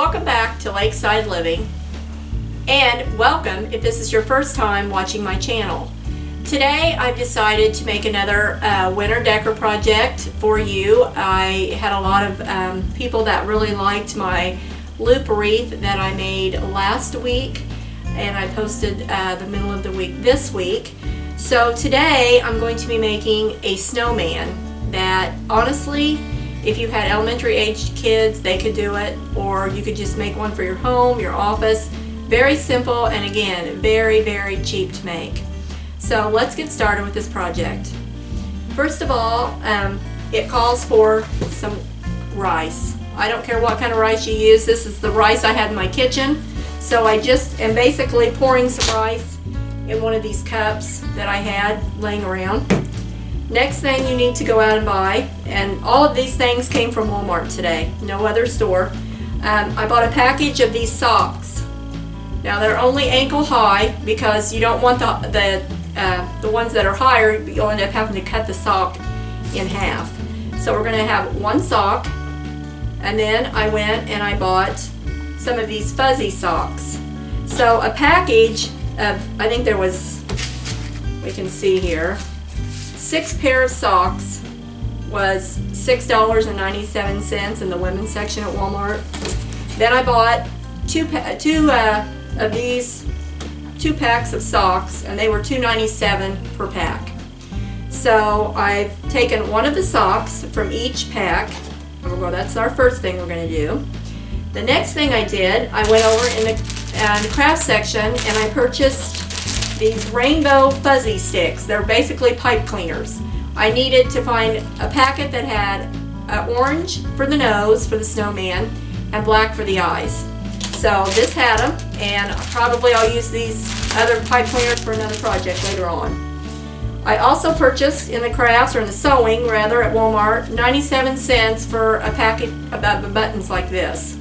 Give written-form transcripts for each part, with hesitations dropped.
Welcome back to Lakeside Living, and welcome if this is your first time watching my channel. Today I've decided to make another winter decor project for you. I had a lot of people that really liked my loop wreath that I made last week, and I posted the middle of the week this week. So today I'm going to be making a snowman that honestly, if you had elementary aged kids, they could do it, or you could just make one for your home, your office. Very simple, and again, very, very cheap to make. So let's get started with this project. First of all, it calls for some rice. I don't care what kind of rice you use. This is the rice I had in my kitchen. So I just am basically pouring some rice in one of these cups that I had laying around. Next thing you need to go out and buy, and all of these things came from Walmart today, no other store. I bought a package of these socks. Now they're only ankle high because you don't want the ones that are higher. You'll end up having to cut the sock in half. So we're going to have one sock, and then I went and I bought some of these fuzzy socks. So a package of, I think there was, we can see here, 6 pair of socks was $6.97 in the women's section at Walmart. Then I bought two packs of socks, and they were $2.97 per pack. So I've taken one of the socks from each pack. Well, that's our first thing we're going to do. The next thing I did, I went over in the craft section and I purchased these rainbow fuzzy sticks. They're basically pipe cleaners. I needed to find a packet that had orange for the nose for the snowman and black for the eyes. So this had them, and probably I'll use these other pipe cleaners for another project later on. I also purchased in the crafts, or in the sewing rather, at Walmart, 97 cents for a packet of buttons like this.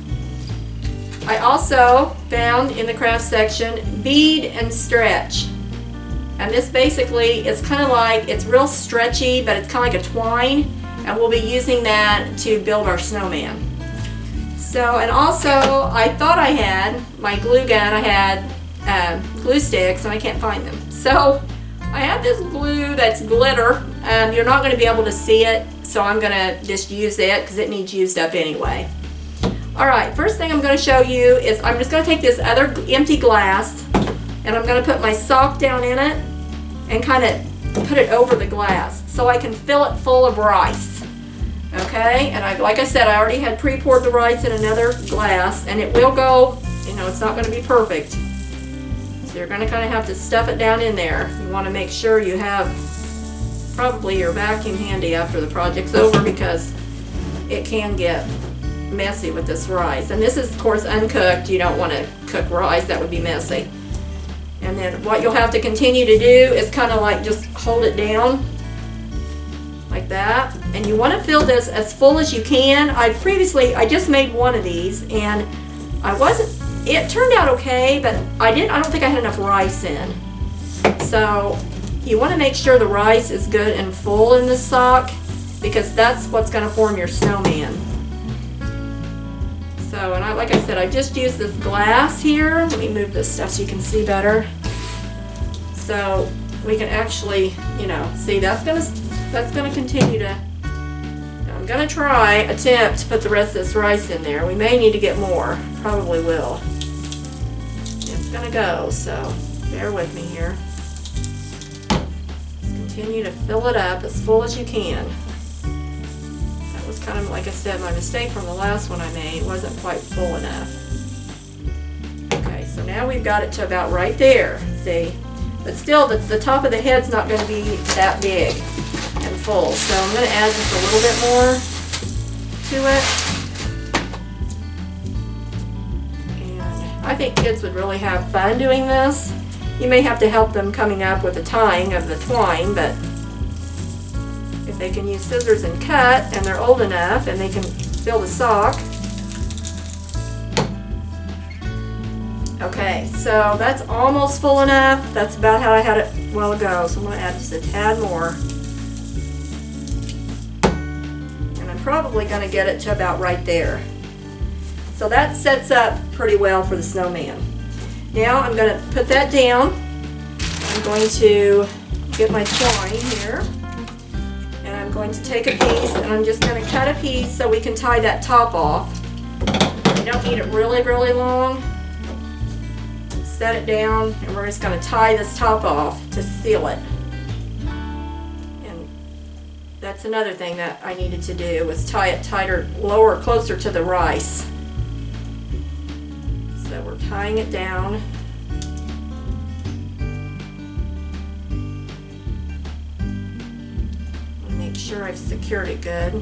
I also found in the craft section bead and stretch, and this basically is kind of like, it's real stretchy, but it's kind of like a twine, and we'll be using that to build our snowman. So, and also I thought I had my glue gun. I had glue sticks, and I can't find them. So I have this glue that's glitter. You're not going to be able to see it, so I'm going to just use it because it needs used up anyway. Alright, first thing I'm going to show you is I'm just going to take this other empty glass, and I'm going to put my sock down in it and kind of put it over the glass so I can fill it full of rice. Okay, and like I said, I already had pre-poured the rice in another glass, and it will go, you know, it's not going to be perfect. So you're going to kind of have to stuff it down in there. You want to make sure you have probably your vacuum handy after the project's over, because it can get messy with this rice. And this is, of course, uncooked. You don't want to cook rice, that would be messy. And then what you'll have to continue to do is kind of like just hold it down like that, and you want to fill this as full as you can. I just made one of these, and it turned out okay, but I don't think I had enough rice in. So you want to make sure the rice is good and full in this sock, because that's what's going to form your snowman. So, and like I said, I just used this glass here. Let me move this stuff so you can see better. So we can actually, you know, see that's gonna continue to. I'm gonna attempt to put the rest of this rice in there. We may need to get more. Probably will. It's gonna go. So bear with me here. Just continue to fill it up as full as you can. Was kind of, like I said, my mistake from the last one I made. It wasn't quite full enough. Okay, so now we've got it to about right there, see? But still, the top of the head's not going to be that big and full. So I'm going to add just a little bit more to it. And I think kids would really have fun doing this. You may have to help them coming up with the tying of the twine, but if they can use scissors and cut, and they're old enough, and they can fill the sock. Okay, so that's almost full enough. That's about how I had it a while ago, so I'm going to add just a tad more. And I'm probably going to get it to about right there. So that sets up pretty well for the snowman. Now I'm going to put that down. I'm going to get my twine here. And I'm going to take a piece and I'm just going to cut a piece so we can tie that top off. You don't need it really, really long. Set it down and we're just going to tie this top off to seal it. And that's another thing that I needed to do, was tie it tighter, lower, closer to the rice. So we're tying it down. Make sure I've secured it good.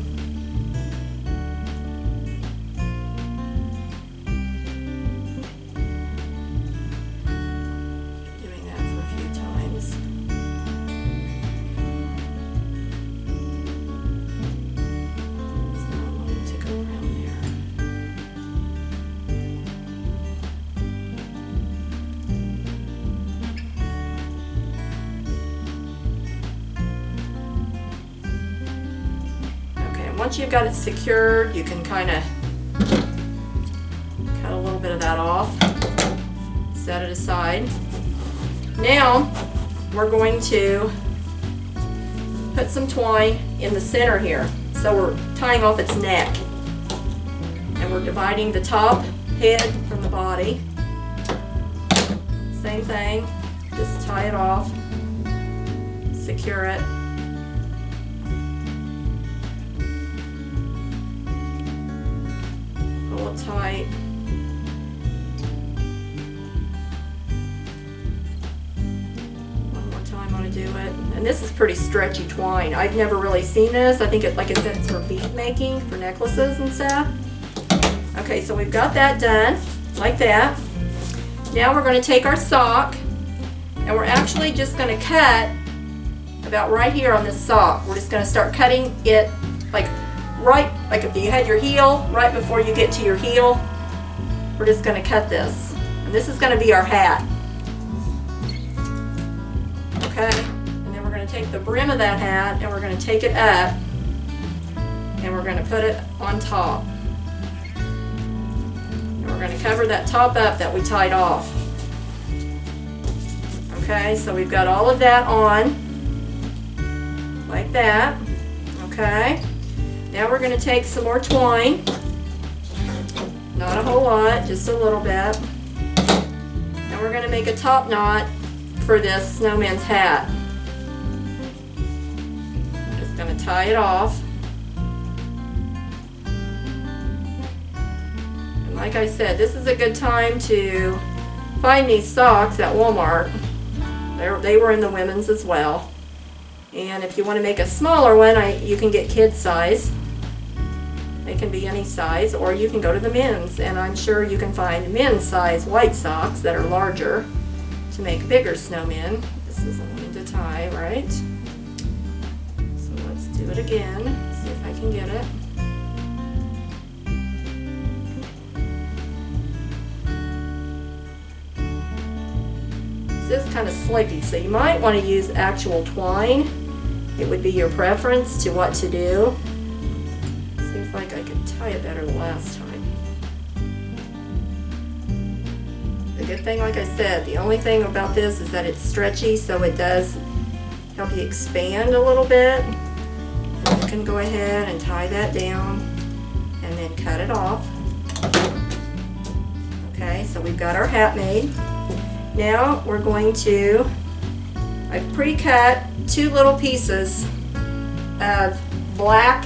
Once you've got it secured, you can kind of cut a little bit of that off, set it aside. Now we're going to put some twine in the center here. So we're tying off its neck and we're dividing the top head from the body. Same thing, just tie it off, secure it. Pull it tight. One more time I want to do it. And this is pretty stretchy twine. I've never really seen this. I think it, like I said, it's for bead making, for necklaces and stuff. Okay, so we've got that done, like that. Now we're going to take our sock, and we're actually just going to cut about right here on this sock. We're just going to start cutting it like right, like if you had your heel, right before you get to your heel, we're just going to cut this. And this is going to be our hat. Okay, and then we're going to take the brim of that hat and we're going to take it up and we're going to put it on top. And we're going to cover that top up that we tied off. Okay, so we've got all of that on, like that. Okay, now we're going to take some more twine, not a whole lot, just a little bit, and we're going to make a top knot for this snowman's hat. Just going to tie it off. And like I said, this is a good time to find these socks at Walmart. They were in the women's as well. And if you want to make a smaller one, you can get kid size. They can be any size, or you can go to the men's, and I'm sure you can find men's size white socks that are larger to make bigger snowmen. This isn't going to tie, right? So let's do it again, see if I can get it. This is kind of slicky, so you might want to use actual twine. It would be your preference to what to do. Seems like I could tie it better the last time. The good thing, like I said, the only thing about this is that it's stretchy, so it does help you expand a little bit. And you can go ahead and tie that down and then cut it off. Okay, so we've got our hat made. Now we're going to, I've pre-cut 2 little pieces of black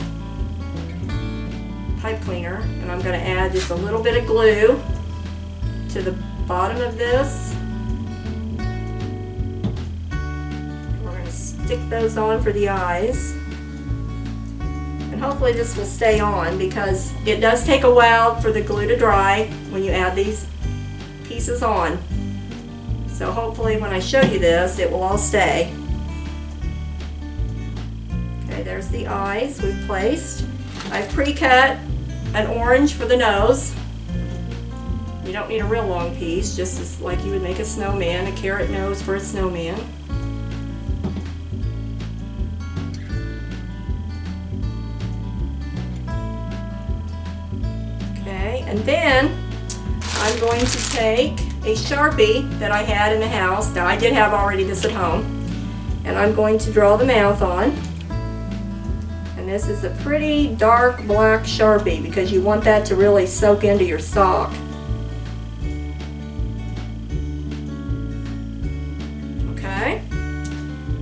pipe cleaner, and I'm going to add just a little bit of glue to the bottom of this. We're going to stick those on for the eyes. And hopefully this will stay on, because it does take a while for the glue to dry when you add these pieces on. So hopefully when I show you this, it will all stay. Okay, there's the eyes we've placed. I've pre-cut an orange for the nose. You don't need a real long piece, just as like you would make a snowman, a carrot nose for a snowman. Okay, And then I'm going to take a Sharpie that I had in the house. Now I did have already this at home. And I'm going to draw the mouth on. And this is a pretty dark black Sharpie because you want that to really soak into your sock. Okay.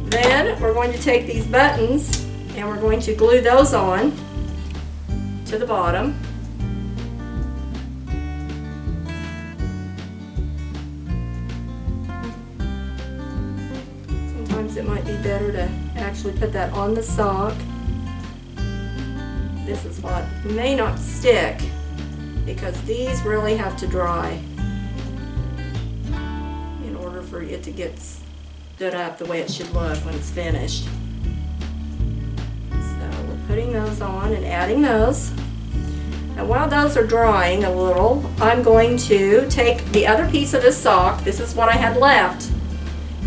Then we're going to take these buttons and we're going to glue those on to the bottom. Sometimes it might be better to actually put that on the sock. This is what may not stick because these really have to dry in order for it to get stood up the way it should look when it's finished. So we're putting those on and adding those. And while those are drying a little, I'm going to take the other piece of the sock, this is what I had left,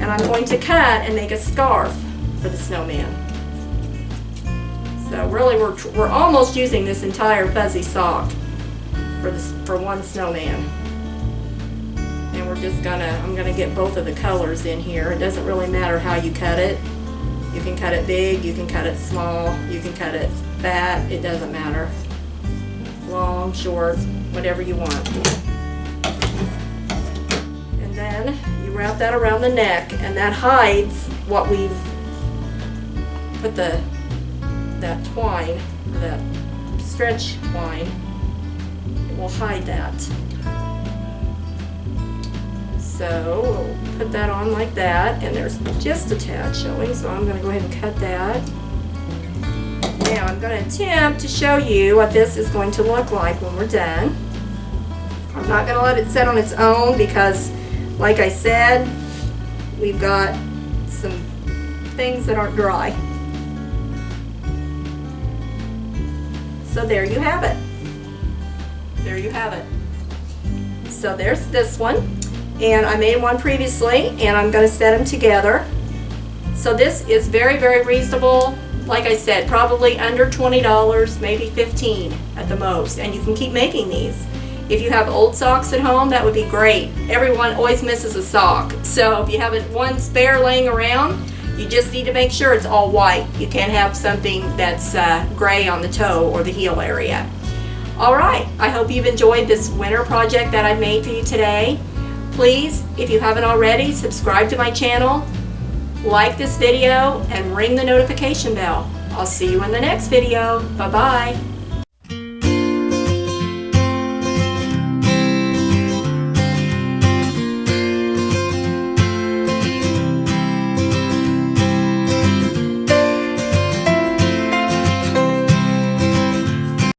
and I'm going to cut and make a scarf for the snowman. So really we're almost using this entire fuzzy sock for one snowman. And we're just I'm gonna get both of the colors in here. It doesn't really matter how you cut it. You can cut it big, you can cut it small, you can cut it fat, it doesn't matter. Long, short, whatever you want. And then you wrap that around the neck and that hides what we've put that twine, that stretch twine, it will hide that. So we'll put that on like that, and there's just a tad showing, so I'm going to go ahead and cut that. Now I'm going to attempt to show you what this is going to look like when we're done. I'm not going to let it sit on its own because, like I said, we've got some things that aren't dry. So there you have it. There you have it. So there's this one, and I made one previously, and I'm going to set them together. So this is very, very reasonable. Like I said, probably under $20, maybe $15 at the most, and you can keep making these. If you have old socks at home, that would be great. Everyone always misses a sock, so if you have one spare laying around, you just need to make sure it's all white. You can't have something that's gray on the toe or the heel area. Alright, I hope you've enjoyed this winter project that I made for you today. Please, if you haven't already, subscribe to my channel, like this video, and ring the notification bell. I'll see you in the next video. Bye-bye.